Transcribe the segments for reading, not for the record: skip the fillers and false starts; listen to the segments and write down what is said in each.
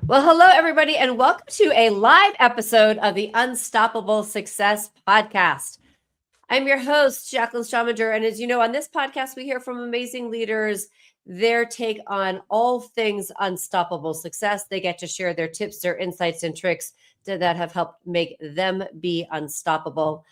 Well, hello, everybody, and welcome to a live episode of the Unstoppable Success Podcast. I'm your host, Jacqueline Strominger, and as you know, on this podcast, we hear from amazing leaders, their take on all things unstoppable success. They get to share their tips, their insights, and tricks that have helped make them be unstoppable.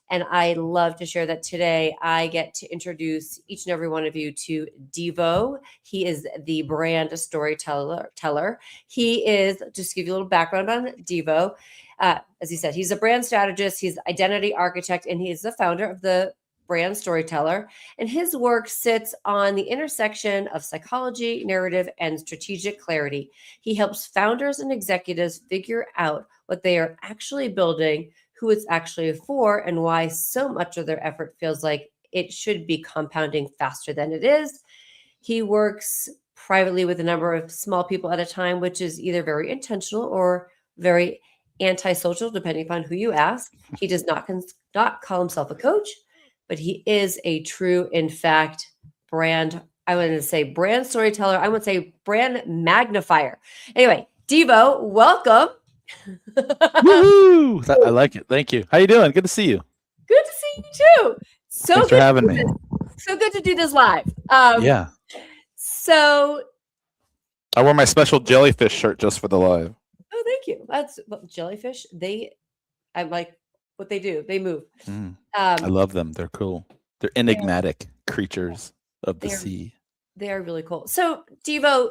And I love to share that today I get to introduce each and every one of you to Deevo. He is the brand storyteller. He is, just to give you a little background on Deevo, as he said, he's a brand strategist, he's identity architect, and he's the founder of the brand storyteller. And his work sits on the intersection of psychology, narrative, and strategic clarity. He helps founders and executives figure out what they are actually building, who it's actually for, and why so much of their effort feels like it should be compounding faster than it is. He works privately with a number of small people at a time, which is either very intentional or very antisocial, depending upon who you ask. He does not call himself a coach, but he is a true, in fact, brand. I wouldn't say brand storyteller. I would say brand magnifier. Anyway, Deevo, welcome. Woo! I like it. Thank you. How you doing? Good to see you. Good to see you too. Thanks for having me. So good to do this live. Yeah. So I wore my special jellyfish shirt just for the live. Oh, thank you. That's jellyfish. I like what they do. They move. I love them. They're cool. They're enigmatic creatures of the sea. They are really cool. So, Deevo,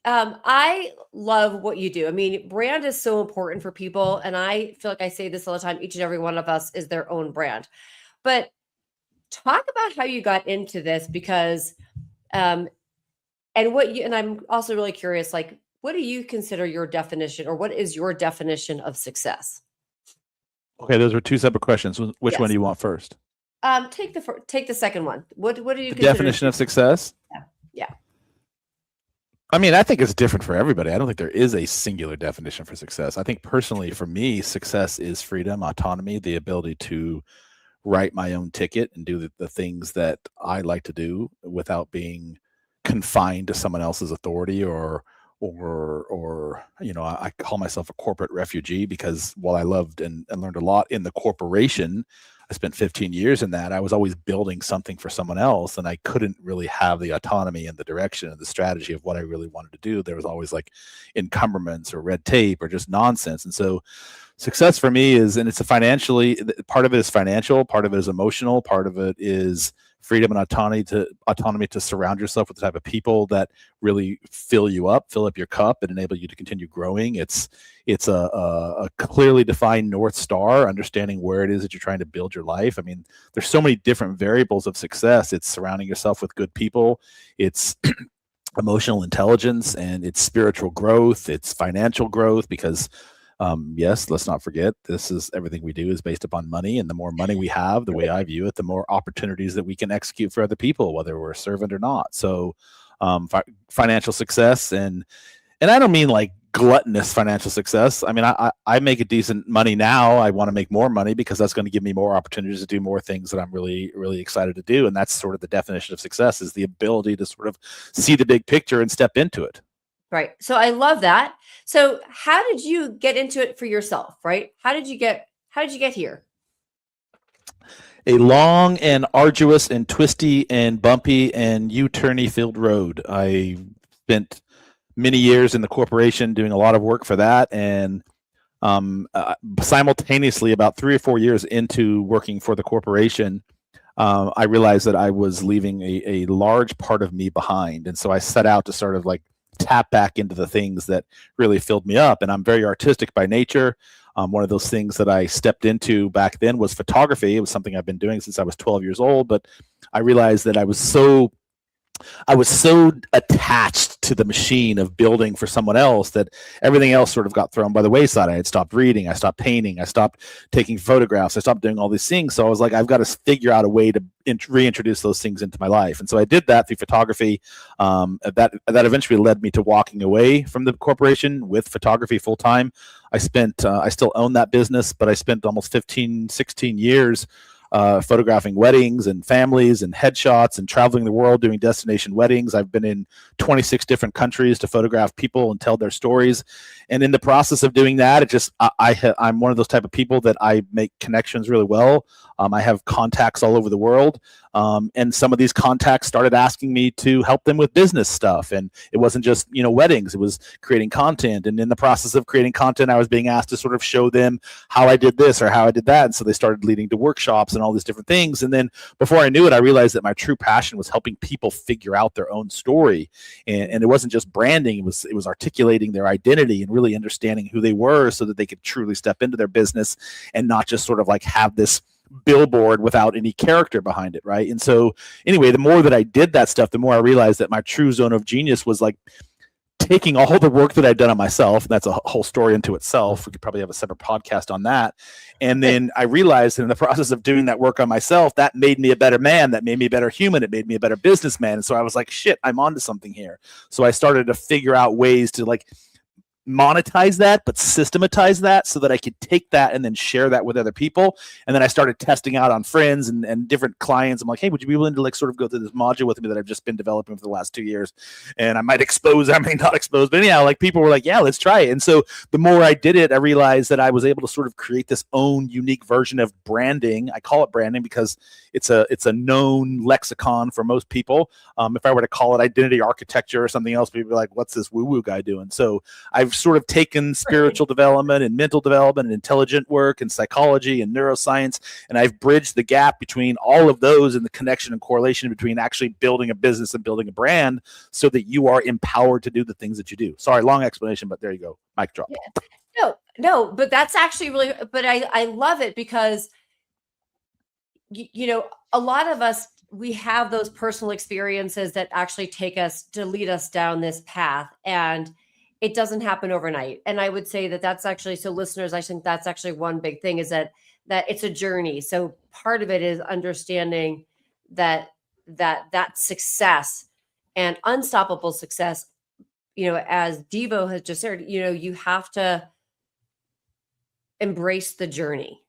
I love what you do. I mean, brand is so important for people. And I feel like I say this all the time. Each and every one of us is their own brand. But talk about how you got into this because, and I'm also really curious, like, what do you consider your definition or what is your definition of success? Okay. Those were two separate questions. Which one do you want first? Take the second one. What do you consider definition of success? Yeah. I mean, I think it's different for everybody. I don't think there is a singular definition for success. I think personally for me, success is freedom, autonomy, the ability to write my own ticket and do the things that I like to do without being confined to someone else's authority or I call myself a corporate refugee because while I loved and learned a lot in the corporation, I spent 15 years in that. I was always building something for someone else, and I couldn't really have the autonomy and the direction and the strategy of what I really wanted to do. There was always like encumbrance or red tape or just nonsense. And so success for me is, and it's part of it is financial, part of it is emotional, part of it is freedom and autonomy to surround yourself with the type of people that really fill up your cup and enable you to continue growing. It's a clearly defined North Star, understanding where it is that you're trying to build your life. I mean, there's so many different variables of success. It's surrounding yourself with good people. It's emotional intelligence, and it's spiritual growth. It's financial growth because yes, let's not forget, this is everything we do is based upon money. And the more money we have, the way I view it, the more opportunities that we can execute for other people, whether we're a servant or not. So financial success, and I don't mean like gluttonous financial success. I mean, I make a decent money now. I want to make more money because that's going to give me more opportunities to do more things that I'm really, really excited to do. And that's sort of the definition of success, is the ability to sort of see the big picture and step into it. Right. So I love that. So how did you get into it for yourself, right? How did you get here? A long and arduous and twisty and bumpy and U-turny filled road. I spent many years in the corporation doing a lot of work for that. And simultaneously, about 3 or 4 years into working for the corporation, I realized that I was leaving a large part of me behind. And so I set out to sort of like tap back into the things that really filled me up. And I'm very artistic by nature. One of those things that I stepped into back then was photography. It was something I've been doing since I was 12 years old, but I realized that I was so attached to the machine of building for someone else that everything else sort of got thrown by the wayside. I had stopped reading, I stopped painting, I stopped taking photographs, I stopped doing all these things. So I was like, I've got to figure out a way to reintroduce those things into my life. And so I did that through photography. That eventually led me to walking away from the corporation with photography full time. I still own that business, but I spent almost 15, 16 years photographing weddings and families and headshots and traveling the world doing destination weddings. I've been in 26 different countries to photograph people and tell their stories. And in the process of doing that, I'm one of those type of people that I make connections really well. I have contacts all over the world. And some of these contacts started asking me to help them with business stuff. And it wasn't just, weddings, it was creating content. And in the process of creating content, I was being asked to sort of show them how I did this or how I did that. And so they started leading to workshops and all these different things. And then before I knew it, I realized that my true passion was helping people figure out their own story. And it wasn't just branding, it was articulating their identity and really understanding who they were so that they could truly step into their business and not just sort of like have this billboard without any character behind it, right? And so anyway, the more that I did that stuff, the more I realized that my true zone of genius was like taking all the work that I'd done on myself. That's a whole story into itself. We could probably have a separate podcast on that. And then I realized that in the process of doing that work on myself, that made me a better man. That made me a better human. It made me a better businessman. And so I was like, shit, I'm onto something here. So I started to figure out ways to like monetize that, but systematize that so that I could take that and then share that with other people. And then I started testing out on friends and different clients. I'm like, hey, would you be willing to like sort of go through this module with me that I've just been developing for the last 2 years? And I might expose, I may not expose, but anyhow, like people were like, yeah, let's try it. And so the more I did it, I realized that I was able to sort of create this own unique version of branding. I call it branding because it's a known lexicon for most people. If I were to call it identity architecture or something else, people would be like, what's this woo-woo guy doing? So I've sort of taken spiritual development and mental development and intelligent work and psychology and neuroscience, and I've bridged the gap between all of those and the connection and correlation between actually building a business and building a brand so that you are empowered to do the things that you do. Sorry, long explanation, but there you go. Mic drop. Yeah. No, but that's actually really, but I love it because, a lot of us, we have those personal experiences that actually take us to lead us down this path, and it doesn't happen overnight. And I would say that that's actually, so listeners, I think that's actually one big thing is that it's a journey. So part of it is understanding that success and unstoppable success, as Deevo has just said, you have to embrace the journey.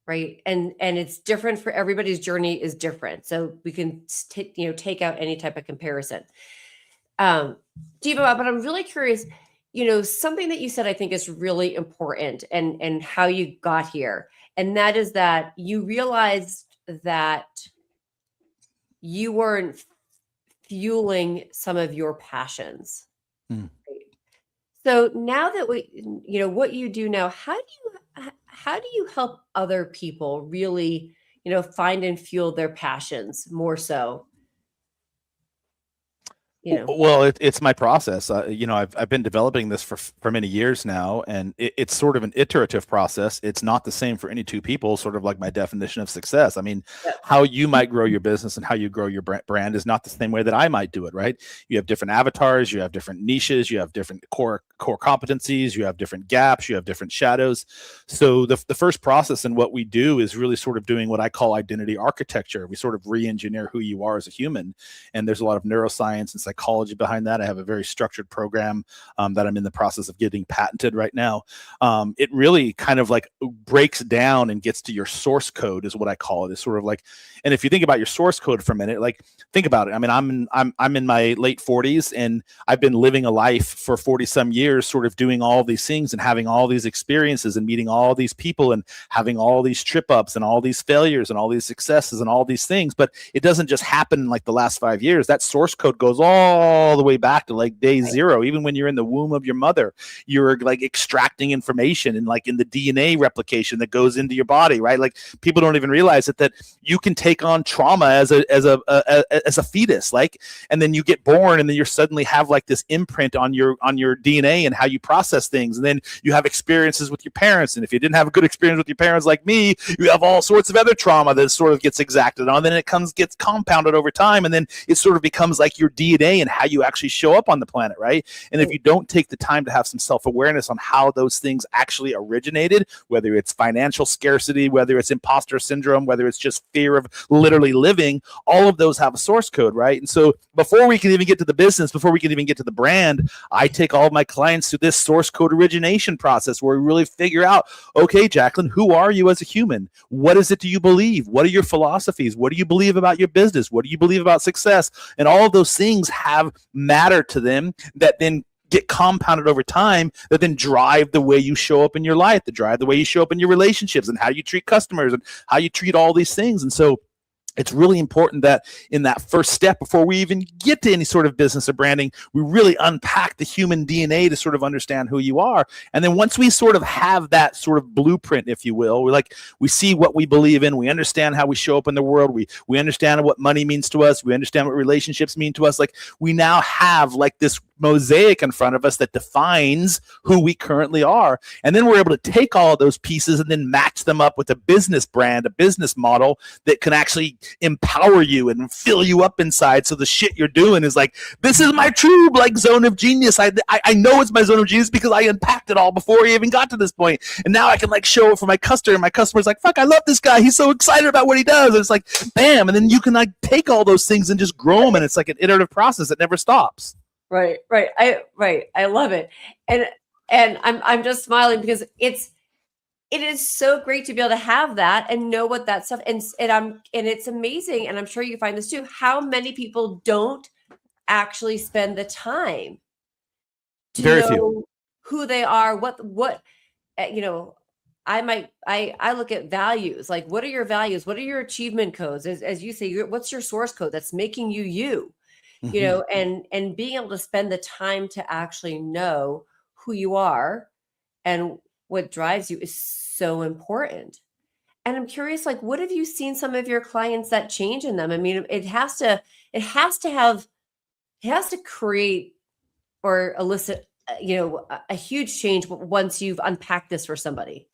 Right. And it's different for everybody's journey is different. So we can take out any type of comparison. Deevo, but I'm really curious, something that you said, I think is really important and how you got here. And that is that you realized that you weren't fueling some of your passions. Mm. So now that what you do now, how do you help other people really, find and fuel their passions more so? Well, it's my process. I've been developing this for many years now, and it's sort of an iterative process. It's not the same for any two people, sort of like my definition of success. I mean, how you might grow your business and how you grow your brand is not the same way that I might do it, right? You have different avatars, you have different niches, you have different core competencies, you have different gaps, you have different shadows. So the first process in what we do is really sort of doing what I call identity architecture. We sort of re-engineer who you are as a human, and there's a lot of neuroscience and psychology behind that. I have a very structured program that I'm in the process of getting patented right now. It really kind of like breaks down and gets to your source code is what I call it. It's sort of like, and if you think about your source code for a minute, like think about it. I mean, I'm in my late 40s, and I've been living a life for 40 some years, sort of doing all these things and having all these experiences and meeting all these people and having all these trip ups and all these failures and all these successes and all these things. But it doesn't just happen in like the last 5 years. That source code goes all the way back to like day zero. Even when you're in the womb of your mother, you're like extracting information and like in the DNA replication that goes into your body, right? Like people don't even realize that you can take on trauma as a fetus, like, and then you get born and then you suddenly have like this imprint on your DNA and how you process things. And then you have experiences with your parents. And if you didn't have a good experience with your parents like me, you have all sorts of other trauma that sort of gets exacted on. Then it gets compounded over time. And then it sort of becomes like your DNA DNA and how you actually show up on the planet, right? And if you don't take the time to have some self-awareness on how those things actually originated, whether it's financial scarcity, whether it's imposter syndrome, whether it's just fear of literally living, all of those have a source code, right? And so before we can even get to the business, before we can even get to the brand, I take all of my clients through this source code origination process where we really figure out, okay, Jacqueline, who are you as a human? What is it do you believe? What are your philosophies? What do you believe about your business? What do you believe about success? And all of those things have matter to them that then get compounded over time, that then drive the way you show up in your life, that drive the way you show up in your relationships and how you treat customers and how you treat all these things. And so it's really important that in that first step, before we even get to any sort of business or branding, we really unpack the human DNA to sort of understand who you are. And then once we sort of have that sort of blueprint, if you will, we see what we believe in, we understand how we show up in the world, we understand what money means to us, we understand what relationships mean to us. Like, we now have like this mosaic in front of us that defines who we currently are. And then we're able to take all of those pieces and then match them up with a business brand, a business model that can actually empower you and fill you up inside. So the shit you're doing is like, this is my true like zone of genius. I know it's my zone of genius because I unpacked it all before I even got to this point. And now I can like show it for my customer, and my customer's like, fuck, I love this guy. He's so excited about what he does. And it's like, bam. And then you can like take all those things and just grow them. And it's like an iterative process that never stops. Right. I love it. And I'm just smiling because it is so great to be able to have that and know what that stuff and it's amazing. And I'm sure you find this too, how many people don't actually spend the time to Very know few. who they are, I look at values, like what are your values? What are your achievement codes? As you say, what's your source code that's making you? And being able to spend the time to actually know who you are and what drives you is so important. And I'm curious, like, what have you seen some of your clients that change in them? I mean, it has to create or elicit, a huge change once you've unpacked this for somebody.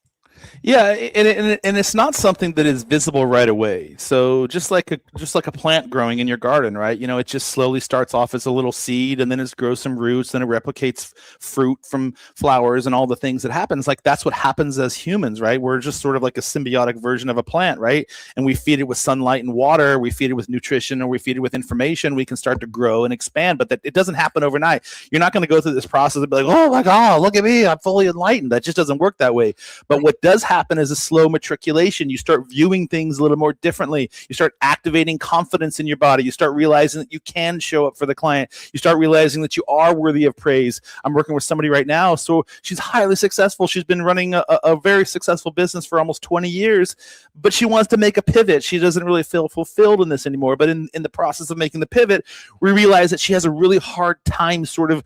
Yeah, and it's not something that is visible right away. So just like a plant growing in your garden, right? It just slowly starts off as a little seed, and then it grows some roots, then it replicates fruit from flowers and all the things that happens. Like, that's what happens as humans, right? We're just sort of like a symbiotic version of a plant, right? And we feed it with sunlight and water, we feed it with nutrition, or we feed it with information. We can start to grow and expand, but it doesn't happen overnight. You're not going to go through this process and be like, oh my God, look at me, I'm fully enlightened. That just doesn't work that way. But what does happen is a slow matriculation. You start viewing things a little more differently. You start activating confidence in your body. You start realizing that you can show up for the client. You start realizing that you are worthy of praise. I'm working with somebody right now. So she's highly successful. She's been running a very successful business for almost 20 years, but she wants to make a pivot. She doesn't really feel fulfilled in this anymore. But in the process of making the pivot, we realize that she has a really hard time sort of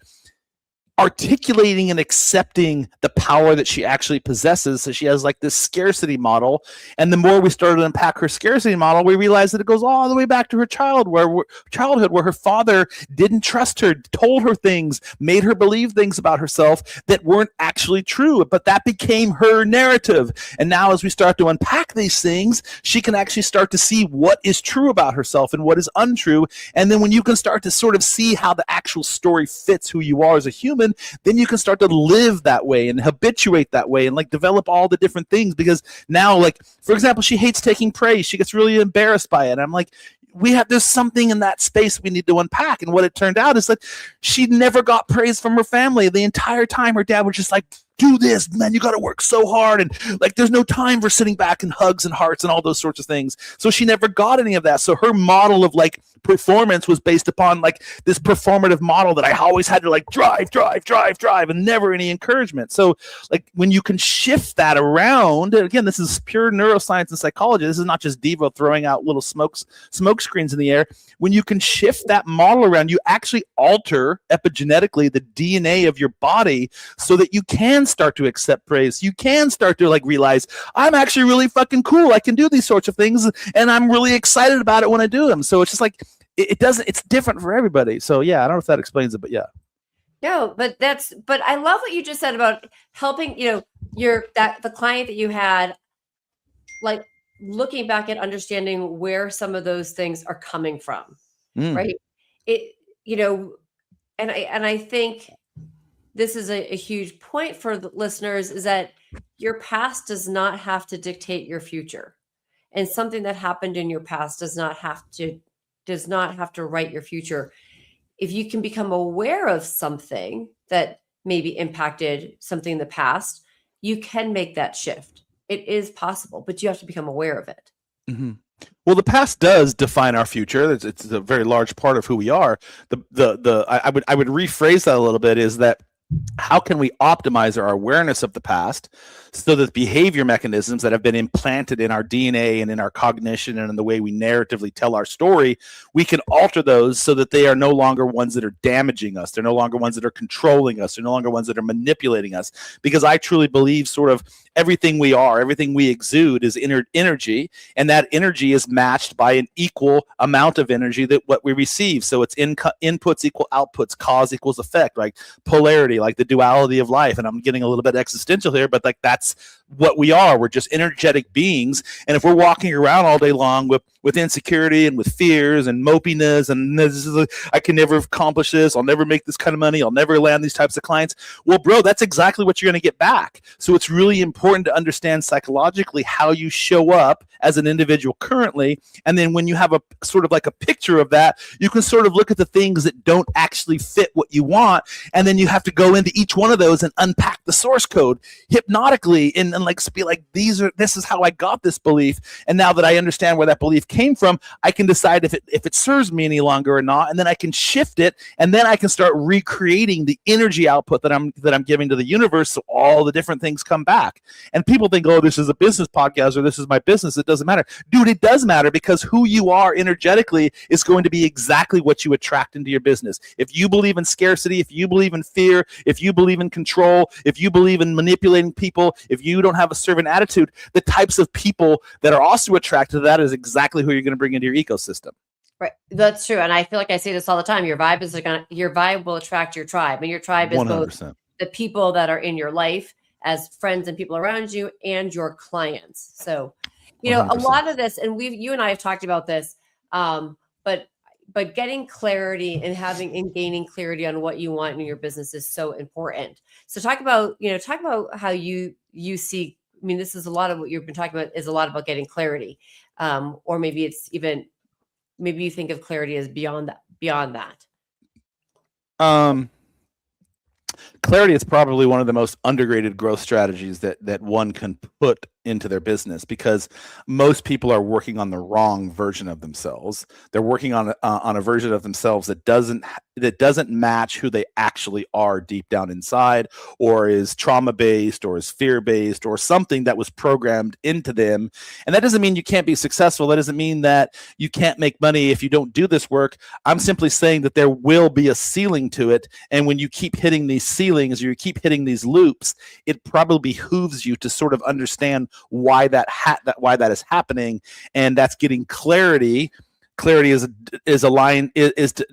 articulating and accepting the power that she actually possesses. So she has like this scarcity model. And the more we started to unpack her scarcity model, we realized that it goes all the way back to her childhood where her father didn't trust her, told her things, made her believe things about herself that weren't actually true. But that became her narrative. And now as we start to unpack these things, she can actually start to see what is true about herself and what is untrue. And then when you can start to sort of see how the actual story fits who you are as a human, then you can start to live that way and habituate that way and like develop all the different things. Because now, like, for example, she hates taking praise. She gets really embarrassed by it. And I'm like, there's something in that space we need to unpack. And what it turned out is that she never got praise from her family. The entire time her dad was just like, do this, man, you got to work so hard. And like, there's no time for sitting back and hugs and hearts and all those sorts of things. So she never got any of that. So her model of like performance was based upon like this performative model that I always had to like drive and never any encouragement. So like when you can shift that around, again, this is pure neuroscience and psychology. This is not just Deevo throwing out little smoke screens in the air. When you can shift that model around, you actually alter epigenetically the DNA of your body so that you can start to accept praise. You can start to like realize I'm actually really fucking cool. I can do these sorts of things and I'm really excited about it when I do them. So it's just like, it's different for everybody. So yeah, I don't know if that explains it, but yeah. No, but I love what you just said about helping, the client that you had, like looking back and understanding where some of those things are coming from, right? you know, and I think this is a huge point for the listeners, is that your past does not have to dictate your future. And something that happened in your past does not have to write your future. If you can become aware of something that maybe impacted something in the past, you can make that shift. It is possible, but you have to become aware of it. Mm-hmm. Well, the past does define our future. It's a very large part of who we are. I would rephrase that a little bit, is that how can we optimize our awareness of the past so that behavior mechanisms that have been implanted in our DNA and in our cognition and in the way we narratively tell our story, we can alter those so that they are no longer ones that are damaging us. They're no longer ones that are controlling us. They're no longer ones that are manipulating us. Because I truly believe sort of everything we are, everything we exude is energy, and that energy is matched by an equal amount of energy that what we receive. So it's inputs equal outputs, cause equals effect, like polarity, like the duality of life. And I'm getting a little bit existential here, but like that's what we are. We're just energetic beings. And if we're walking around all day long with insecurity and with fears and mopiness and I can never accomplish this, I'll never make this kind of money, I'll never land these types of clients, well, bro, that's exactly what you're going to get back. So it's really important to understand psychologically how you show up as an individual currently. And then when you have a sort of like a picture of that, you can sort of look at the things that don't actually fit what you want. And then you have to go into each one of those and unpack the source code hypnotically and like be like, this is how I got this belief. And now that I understand where that belief came from, I can decide if it serves me any longer or not. And then I can shift it. And then I can start recreating the energy output that I'm giving to the universe. So all the different things come back. And people think, oh, this is a business podcast or this is my business. It doesn't matter. Dude, it does matter, because who you are energetically is going to be exactly what you attract into your business. If you believe in scarcity, if you believe in fear, if you believe in control, if you believe in manipulating people, if you don't have a servant attitude, the types of people that are also attracted to that is exactly who you're going to bring into your ecosystem. Right. That's true. And I feel like I say this all the time. Your vibe will attract your tribe. And your tribe is 100%. Both the people that are in your life as friends and people around you and your clients. So, 100%. A lot of this, and you and I have talked about this, but getting clarity and gaining clarity on what you want in your business is so important. So talk about how you see, I mean, this is a lot of what you've been talking about is a lot about getting clarity. Or maybe you think of clarity as beyond that. Clarity is probably one of the most underrated growth strategies that one can put into their business, because most people are working on the wrong version of themselves. They're working on a version of themselves that doesn't match who they actually are deep down inside, or is trauma based, or is fear based, or something that was programmed into them. And that doesn't mean you can't be successful. That doesn't mean that you can't make money if you don't do this work. I'm simply saying that there will be a ceiling to it. And when you keep hitting these ceilings, or you keep hitting these loops, it probably behooves you to sort of understand why that is happening. And that's getting clarity. Clarity is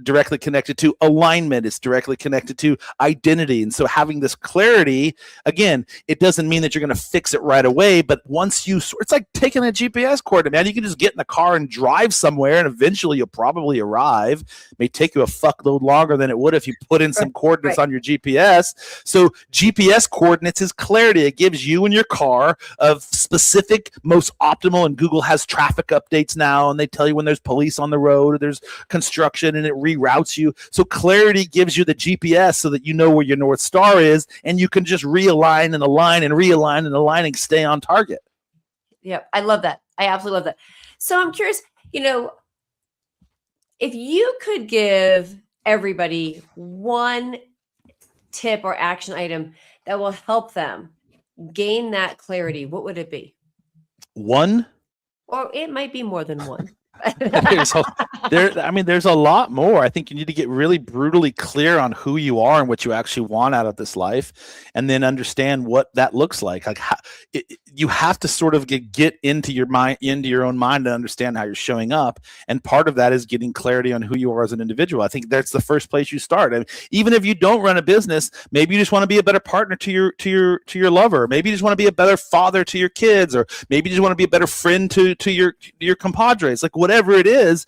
directly connected to alignment. It's directly connected to identity. And so having this clarity, again, it doesn't mean that you're going to fix it right away, but once it's like taking a GPS coordinate, man. You can just get in the car and drive somewhere, and eventually you'll probably arrive. It may take you a fuckload longer than it would if you put in some coordinates on your GPS. So GPS coordinates is clarity. It gives you and your car a specific, most optimal, and Google has traffic updates now, and they tell you when there's police on the road or there's construction, and it reroutes you. So clarity gives you the GPS so that you know where your North Star is, and you can just realign and align and realign and align and stay on target. Yeah, I love that. I absolutely love that. So I'm curious, if you could give everybody one tip or action item that will help them gain that clarity, what would it be? One? Or it might be more than one. There's a lot more. I think you need to get really brutally clear on who you are and what you actually want out of this life, and then understand what that looks like. You have to sort of get into your mind, into your own mind, to understand how you're showing up. And part of that is getting clarity on who you are as an individual. I think that's the first place you start. I mean, even if you don't run a business, maybe you just want to be a better partner to your lover. Maybe you just want to be a better father to your kids, or maybe you just want to be a better friend to your compadres. Like whatever it is,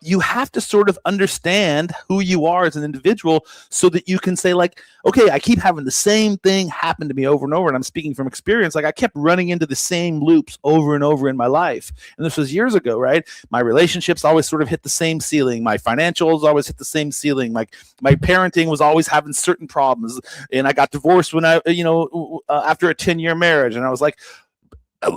you have to sort of understand who you are as an individual so that you can say like, okay, I keep having the same thing happen to me over and over. And I'm speaking from experience. Like I kept running into the same loops over and over in my life. And this was years ago, right? My relationships always sort of hit the same ceiling. My financials always hit the same ceiling. My parenting was always having certain problems. And I got divorced when after a 10-year marriage. And I was like,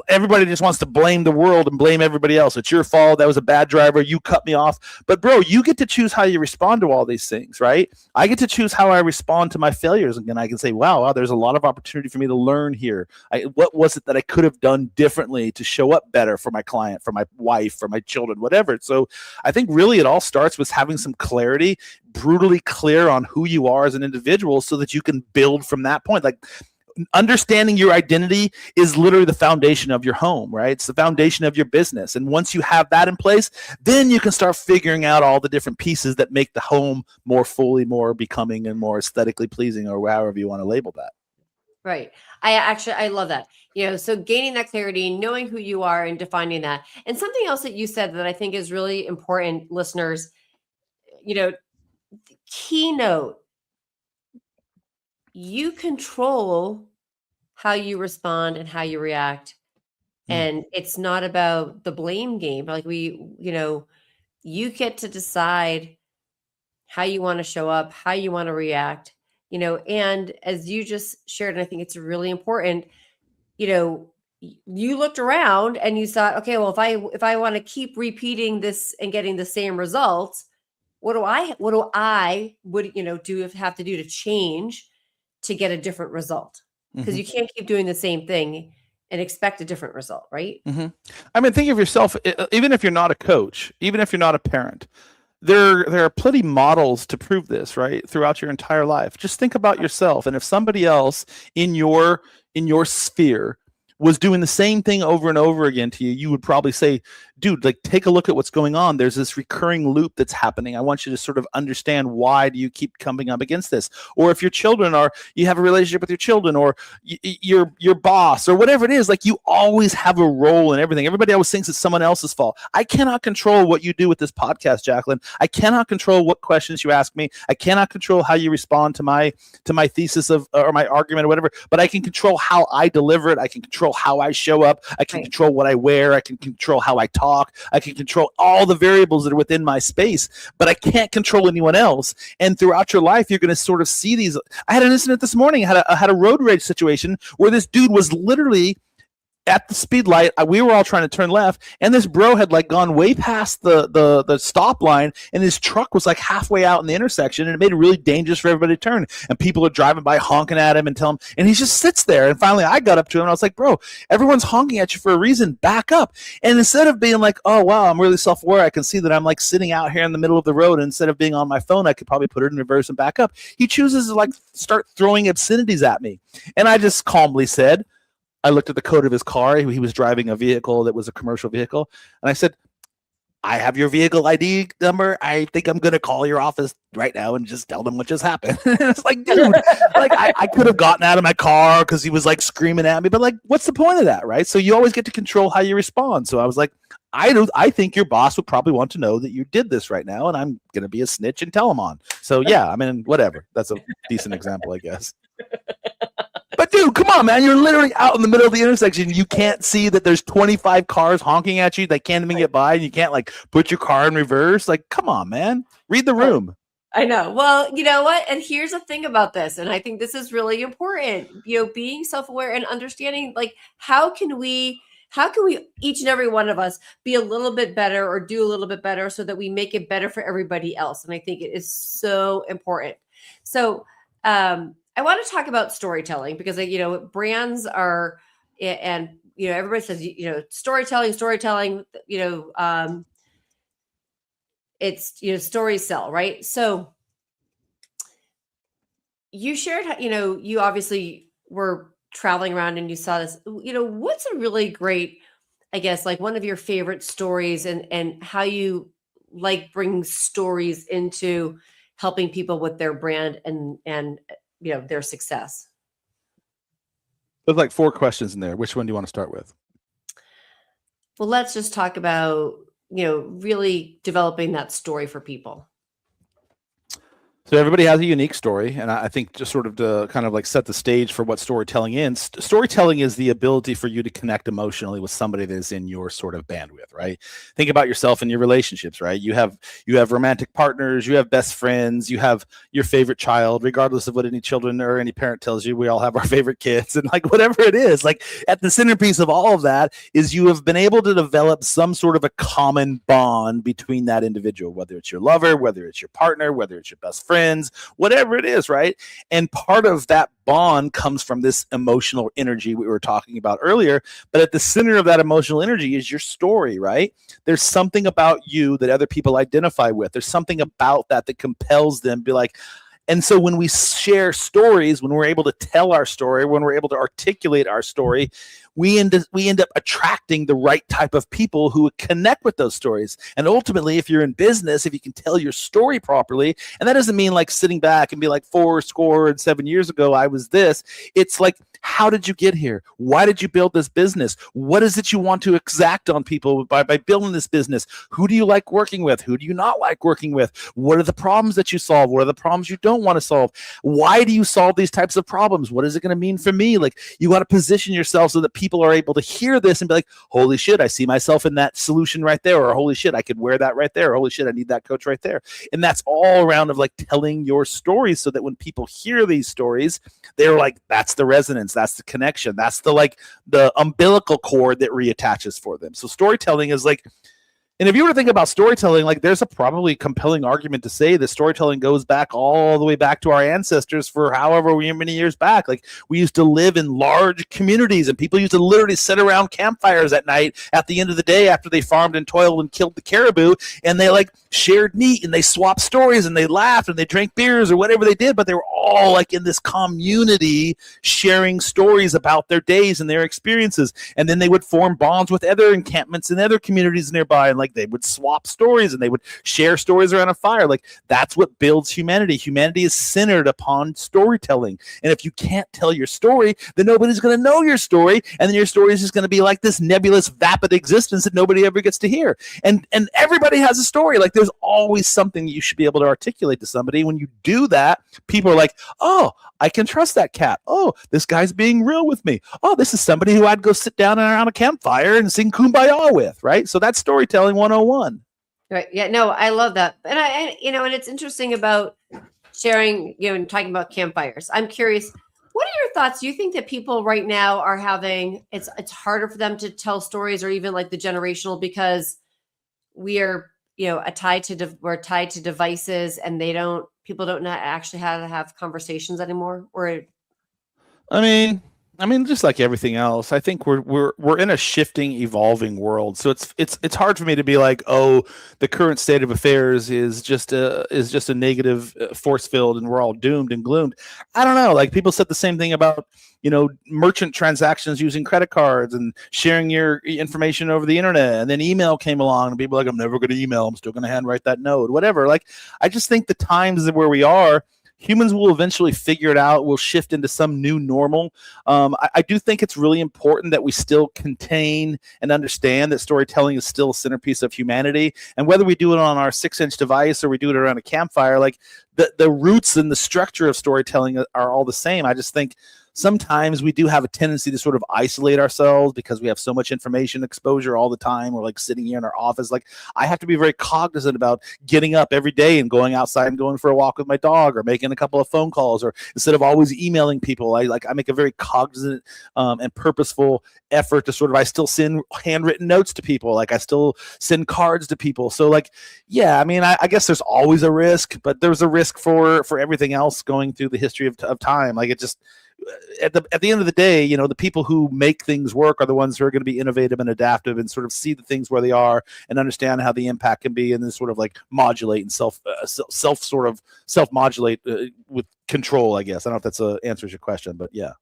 everybody just wants to blame the world and blame everybody else. It's your fault. That was a bad driver. You cut me off. But bro, you get to choose how you respond to all these things, right? I get to choose how I respond to my failures. And I can say, wow, there's a lot of opportunity for me to learn here. What was it that I could have done differently to show up better for my client, for my wife, for my children, whatever. So I think really it all starts with having some clarity, brutally clear on who you are as an individual so that you can build from that point. Like, understanding your identity is literally the foundation of your home, right? It's the foundation of your business. And once you have that in place, then you can start figuring out all the different pieces that make the home more fully, more becoming, and more aesthetically pleasing, or however you want to label that. Right. I love that. So gaining that clarity, knowing who you are and defining that. And something else that you said that I think is really important, listeners, keynote, you control how you respond and how you react. And it's not about the blame game. Like you get to decide how you want to show up, how you want to react, and as you just shared, and I think it's really important, you looked around and you thought, okay, well, if I want to keep repeating this and getting the same results, what do I have to do to change to get a different result? Because you can't keep doing the same thing and expect a different result, right? I mean, think of yourself, even if you're not a coach, even if you're not a parent, there are plenty models to prove this, right? Throughout your entire life. Just think about yourself. And if somebody else in your sphere was doing the same thing over and over again to you, you would probably say, dude, like, take a look at what's going on. There's this recurring loop that's happening. I want you to sort of understand, why do you keep coming up against this? Or if your children you have a relationship with your children, or your boss, or whatever it is, like, you always have a role in everything. Everybody always thinks it's someone else's fault. I cannot control what you do with this podcast, Jacqueline. I cannot control what questions you ask me. I cannot control how you respond to my thesis or my argument or whatever, but I can control how I deliver it. I can control how I show up. I can control what I wear. I can control how I talk. I can control all the variables that are within my space, but I can't control anyone else. And throughout your life, you're going to sort of see these. I had an incident this morning. I had a road rage situation where this dude was literally at the speed light. We were all trying to turn left, and this bro had like gone way past the stop line, and his truck was like halfway out in the intersection, and it made it really dangerous for everybody to turn. And people are driving by honking at him and tell him, and he just sits there. And finally I got up to him and I was like, bro, everyone's honking at you for a reason. Back up. And instead of being like, oh wow, I'm really self-aware, I can see that I'm like sitting out here in the middle of the road, and instead of being on my phone, I could probably put it in reverse and back up. He chooses to like start throwing obscenities at me. And I just calmly said, I looked at the code of his car. He was driving a vehicle that was a commercial vehicle. And I said, I have your vehicle ID number. I think I'm going to call your office right now and just tell them what just happened. It's like, dude, like I could have gotten out of my car because he was like screaming at me, but like, what's the point of that, right? So you always get to control how you respond. So I was like, I think your boss would probably want to know that you did this right now, and I'm going to be a snitch and tell him on. So yeah, I mean, whatever. That's a decent example, I guess. But dude, come on, man. You're literally out in the middle of the intersection. You can't see that there's 25 cars honking at you. They can't even get by, and you can't like put your car in reverse. Like, come on, man. Read the room. I know. Well, you know what? And here's the thing about this. And I think this is really important, being self-aware and understanding, like, how can we each and every one of us be a little bit better or do a little bit better so that we make it better for everybody else. And I think it is so important. So, I want to talk about storytelling because, brands are, and, everybody says, storytelling, it's, stories sell, right? So you shared, you obviously were traveling around and you saw this, what's a really great, I guess, like one of your favorite stories and how you like bring stories into helping people with their brand and their success. There's like 4 questions in there. Which one do you want to start with? Well, let's just talk about really developing that story for people? So everybody has a unique story, and I think just sort of to kind of like set the stage for what storytelling is. Storytelling is the ability for you to connect emotionally with somebody that is in your sort of bandwidth, right? Think about yourself and your relationships, right? You have romantic partners, you have best friends, you have your favorite child, regardless of what any children or any parent tells you. We all have our favorite kids, and like whatever it is, like at the centerpiece of all of that is you have been able to develop some sort of a common bond between that individual, whether it's your lover, whether it's your partner, whether it's your best friend, whatever it is, right? And part of that bond comes from this emotional energy we were talking about earlier. But at the center of that emotional energy is your story, right? There's something about you that other people identify with. There's something about that compels them to be like, and so when we share stories, when we're able to tell our story, when we're able to articulate our story, we end up attracting the right type of people who connect with those stories. And ultimately, if you're in business, if you can tell your story properly, and that doesn't mean like sitting back and be like 7 years ago, I was this. It's like, how did you get here? Why did you build this business? What is it you want to exact on people by building this business? Who do you like working with? Who do you not like working with? What are the problems that you solve? What are the problems you don't want to solve? Why do you solve these types of problems? What is it going to mean for me? Like, you got to position yourself so that people are able to hear this and be like, holy shit, I see myself in that solution right there. Or holy shit, I could wear that right there. Or holy shit, I need that coach right there. And that's all around of like telling your stories so that when people hear these stories, they're like, that's the resonance, that's the connection, that's the umbilical cord that reattaches for them. So storytelling is like, and if you were to think about storytelling, like there's a probably compelling argument to say that storytelling goes back all the way back to our ancestors for however many years back. Like we used to live in large communities and people used to literally sit around campfires at night at the end of the day after they farmed and toiled and killed the caribou, and they like shared meat and they swapped stories and they laughed and they drank beers or whatever they did, but they were all like in this community sharing stories about their days and their experiences. And then they would form bonds with other encampments and other communities nearby, and like they would swap stories and they would share stories around a fire. Like that's what builds humanity. Humanity is centered upon storytelling. And if you can't tell your story, then nobody's going to know your story. And then your story is just going to be like this nebulous, vapid existence that nobody ever gets to hear. And everybody has a story. Like there's always something you should be able to articulate to somebody. When you do that, people are like, oh, I can trust that cat. Oh, this guy's being real with me. Oh, this is somebody who I'd go sit down around a campfire and sing Kumbaya with, right? So that's storytelling 101. Right. Yeah, no, I love that. And and it's interesting about sharing, and talking about campfires. I'm curious, what are your thoughts? Do you think that people right now are having, it's harder for them to tell stories, or even like the generational, because we are, we're tied to devices, and people don't know actually how to have conversations anymore? Or I mean, just like everything else, I think we're in a shifting, evolving world. So it's hard for me to be like, oh, the current state of affairs is just a negative force field, and we're all doomed and gloomed. I don't know. Like people said the same thing about merchant transactions using credit cards and sharing your information over the internet, and then email came along, and people were like, I'm never going to email. I'm still going to handwrite that note, whatever. Like I just think the times where we are. Humans will eventually figure it out. We'll shift into some new normal. I do think it's really important that we still contain and understand that storytelling is still a centerpiece of humanity. And whether we do it on our 6-inch device or we do it around a campfire, like the roots and the structure of storytelling are all the same. I just think sometimes we do have a tendency to sort of isolate ourselves because we have so much information exposure all the time. We're like sitting here in our office. Like I have to be very cognizant about getting up every day and going outside and going for a walk with my dog, or making a couple of phone calls, or instead of always emailing people, I make a very cognizant and purposeful effort to I still send handwritten notes to people. Like I still send cards to people. So like, yeah, I mean, I guess there's always a risk, but there's a risk for everything else going through the history of time. Like it just, at the end of the day, the people who make things work are the ones who are going to be innovative and adaptive and sort of see the things where they are and understand how the impact can be, and then sort of like modulate and self modulate with control. I guess I don't know if that's answers your question, but yeah.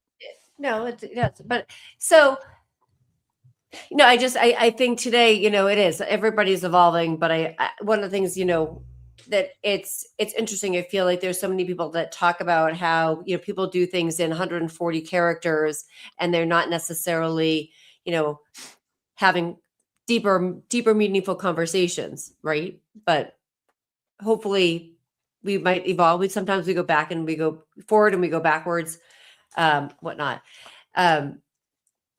No, yes, but so I think today, it is, everybody's evolving, but I one of the things, that it's interesting. I feel like there's so many people that talk about how, people do things in 140 characters, and they're not necessarily, having deeper, meaningful conversations, right? But hopefully we might evolve. Sometimes we go back and we go forward and we go backwards, whatnot.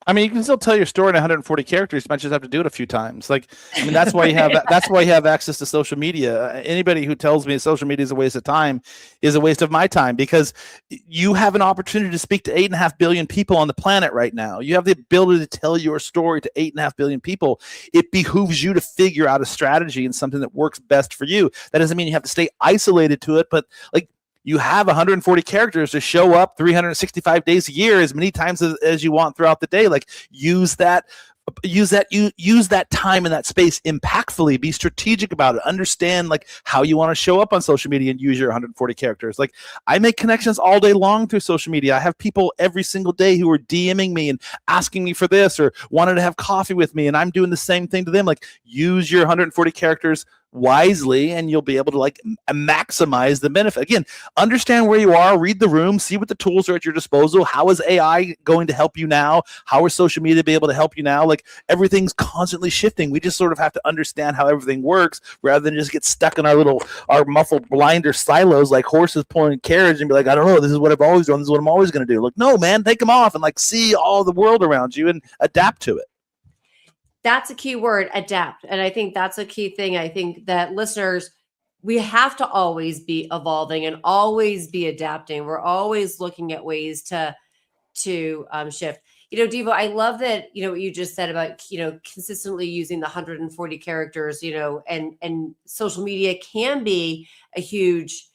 I mean, you can still tell your story in 140 characters. You might just have to do it a few times. Like, I mean, that's why you have access to social media. Anybody who tells me social media is a waste of time is a waste of my time, because you have an opportunity to speak to 8.5 billion people on the planet right now. You have the ability to tell your story to 8.5 billion people. It behooves you to figure out a strategy and something that works best for you. That doesn't mean you have to stay isolated to it, but like, you have 140 characters to show up 365 days a year, as many times as you want throughout the day. Like, use that time and that space impactfully. Be strategic about it. Understand like how you want to show up on social media and use your 140 characters. Like, I make connections all day long through social media. I have people every single day who are DMing me and asking me for this or wanted to have coffee with me, and I'm doing the same thing to them. Like, use your 140 characters wisely, and you'll be able to like maximize the benefit. Again, understand where you are, read the room, see what the tools are at your disposal. How is AI going to help you now? How is social media be able to help you now? Like, everything's constantly shifting. We just sort of have to understand how everything works rather than just get stuck in our muffled blinder silos like horses pulling a carriage and be like, I don't know, this is what I've always done, this is what I'm always going to do. Like, no, man, take them off and like see all the world around you and adapt to it. That's a key word, adapt. And I think that's a key thing. I think that listeners, we have to always be evolving and always be adapting. We're always looking at ways to shift. Deevo, I love that, what you just said about, consistently using the 140 characters, and social media can be a huge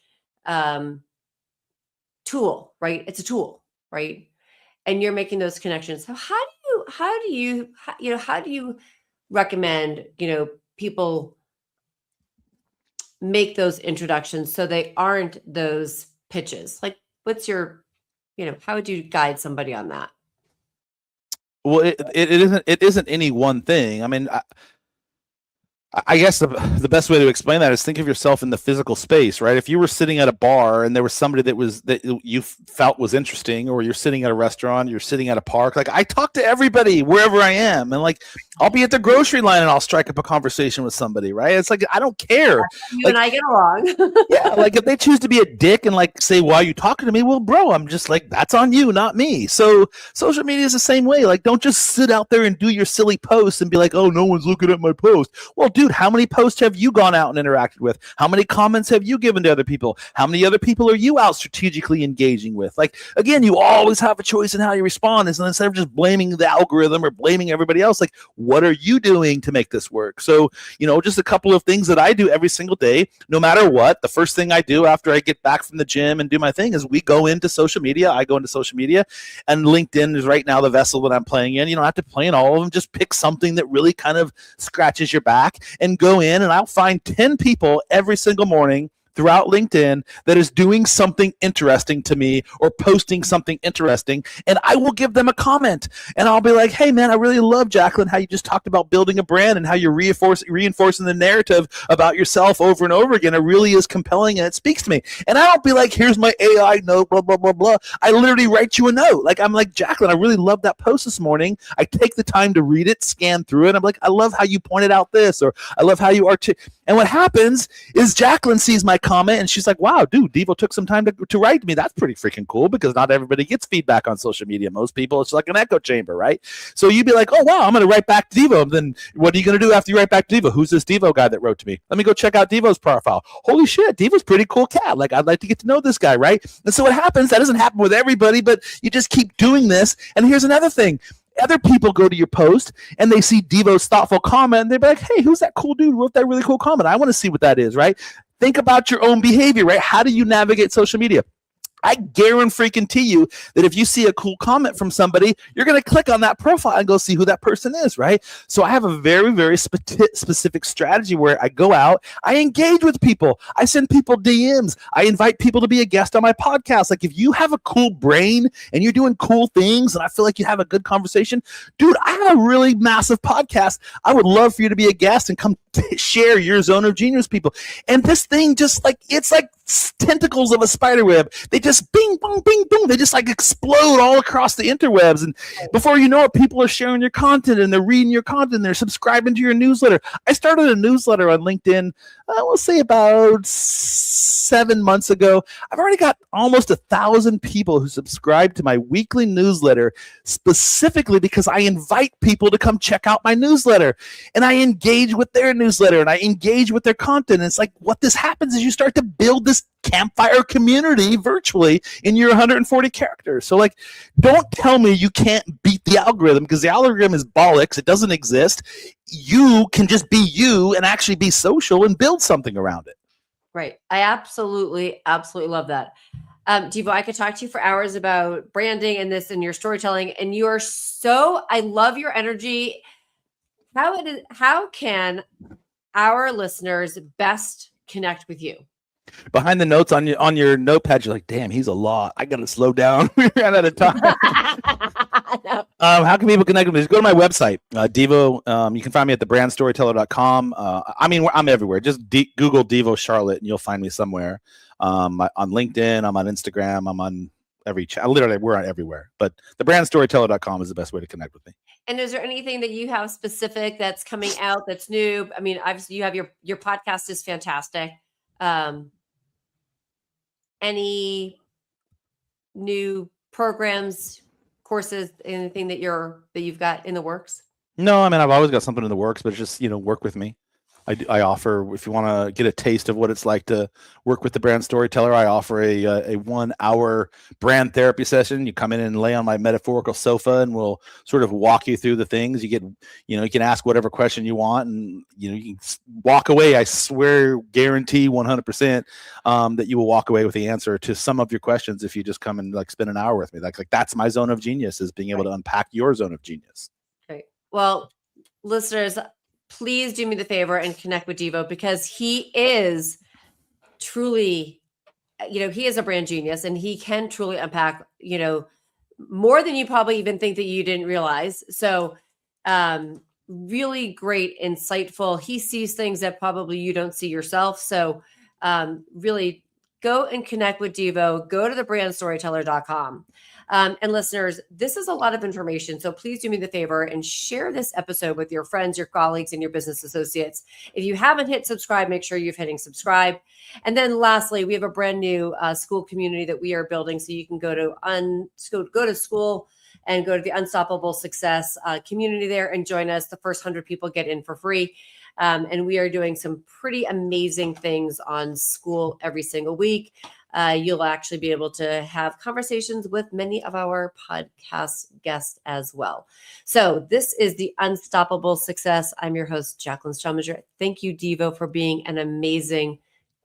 tool, right? It's a tool, right? And you're making those connections. So how do you recommend, people make those introductions so they aren't those pitches? Like, what's your, how would you guide somebody on that? Well, it isn't any one thing. I mean, I guess the best way to explain that is think of yourself in the physical space, right? If you were sitting at a bar and there was somebody that you felt was interesting, or you're sitting at a restaurant, you're sitting at a park, like I talk to everybody wherever I am, and like I'll be at the grocery line and I'll strike up a conversation with somebody, right? It's like I don't care. You and I get along. Yeah, like if they choose to be a dick and like say, "Why are you talking to me?" Well, bro, I'm just like, that's on you, not me. So social media is the same way. Like, don't just sit out there and do your silly posts and be like, "Oh, no one's looking at my post." Well, dude, how many posts have you gone out and interacted with? How many comments have you given to other people? How many other people are you out strategically engaging with? Like, again, you always have a choice in how you respond. And instead of just blaming the algorithm or blaming everybody else, like, what are you doing to make this work? So, just a couple of things that I do every single day, no matter what. The first thing I do after I get back from the gym and do my thing is we go into social media. I go into social media, and LinkedIn is right now the vessel that I'm playing in. You don't have to play in all of them. Just pick something that really kind of scratches your back and go in, and I'll find 10 people every single morning throughout LinkedIn that is doing something interesting to me or posting something interesting, and I will give them a comment, and I'll be like, hey man, I really love, Jacqueline, how you just talked about building a brand and how you're reinforcing the narrative about yourself over and over again. It really is compelling and it speaks to me. And I don't be like, here's my AI note, blah, blah, blah, blah. I literally write you a note. Like, I'm like, Jacqueline, I really love that post this morning. I take the time to read it, scan through it. I'm like, I love how you pointed out this, or I love how you and what happens is Jacqueline sees my comment and she's like, wow, dude, Deevo took some time to write to me. That's pretty freaking cool, because not everybody gets feedback on social media. Most people, it's like an echo chamber, right? So you'd be like, oh, wow, I'm going to write back to Deevo. Then what are you going to do after you write back to Deevo? Who's this Deevo guy that wrote to me? Let me go check out Deevo's profile. Holy shit, Deevo's pretty cool cat. Like, I'd like to get to know this guy, right? And so what happens, that doesn't happen with everybody, but you just keep doing this. And here's another thing. Other people go to your post and they see Deevo's thoughtful comment and they're like, hey, who's that cool dude who wrote that really cool comment? I want to see what that is, right? Think about your own behavior, right? How do you navigate social media? I guarantee you that if you see a cool comment from somebody, you're going to click on that profile and go see who that person is, right? So I have a very, very specific strategy where I go out, I engage with people, I send people DMs, I invite people to be a guest on my podcast. Like, if you have a cool brain and you're doing cool things and I feel like you have a good conversation, dude, I have a really massive podcast. I would love for you to be a guest and come share your zone of genius, people. And this thing just like, it's like tentacles of a spider web. They just bing, bong, bing, boom. They just like explode all across the interwebs. And before you know it, people are sharing your content and they're reading your content. They're subscribing to your newsletter. I started a newsletter on LinkedIn, we'll say about 7 months ago. I've already got almost 1,000 people who subscribe to my weekly newsletter specifically because I invite people to come check out my newsletter, and I engage with their newsletter and I engage with their content. And it's like what this happens is you start to build this campfire community virtually in your 140 characters. So like, don't tell me you can't beat the algorithm, because the algorithm is bollocks. It doesn't exist. You can just be you and actually be social and build something around it. Right. I absolutely love that. Deevo, I could talk to you for hours about branding and this and your storytelling, and you are I love your energy. How can our listeners best connect with you? Behind the notes on your notepad, you're like, damn, he's a lot. I got to slow down. We ran out of time. No. How can people connect with me? Just go to my website, Deevo. You can find me at thebrandstoryteller.com. I'm everywhere. Just Google Deevo Charlotte and you'll find me somewhere. On LinkedIn, I'm on Instagram, I'm on every literally we're on everywhere. But thebrandstoryteller.com is the best way to connect with me. And is there anything that you have specific that's coming out that's new? I mean, obviously you have your podcast is fantastic. Any new programs, courses, anything that you've got in the works? No, I mean, I've always got something in the works, but it's just, work with me. I offer, if you want to get a taste of what it's like to work with the brand storyteller, I offer a 1 hour brand therapy session. You come in and lay on my metaphorical sofa and we'll sort of walk you through the things. You get, you can ask whatever question you want and, you can walk away. I swear, guarantee 100% that you will walk away with the answer to some of your questions if you just come and like spend an hour with me. Like that's my zone of genius, is being able to unpack your zone of genius. Great. Well, listeners, please do me the favor and connect with Deevo, because he is truly, he is a brand genius and he can truly unpack, more than you probably even think that you didn't realize. So really great, insightful. He sees things that probably you don't see yourself. So really go and connect with Deevo. Go to thebrandstoryteller.com. And listeners, this is a lot of information. So please do me the favor and share this episode with your friends, your colleagues, and your business associates. If you haven't hit subscribe, make sure you're hitting subscribe. And then lastly, we have a brand new school community that we are building. So you can go to school and go to the Unstoppable Success community there and join us. The first 100 people get in for free. And we are doing some pretty amazing things on school every single week. You'll actually be able to have conversations with many of our podcast guests as well. So this is the Unstoppable Success. I'm your host, Jacqueline Strominger. Thank you, Deevo, for being an amazing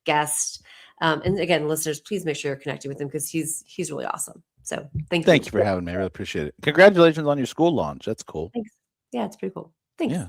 guest. And again, listeners, please make sure you're connected with him because he's really awesome. So thank you. Thank you for having me. I really appreciate it. Congratulations on your school launch. That's cool. Thanks. Yeah, it's pretty cool. Thanks. Yeah.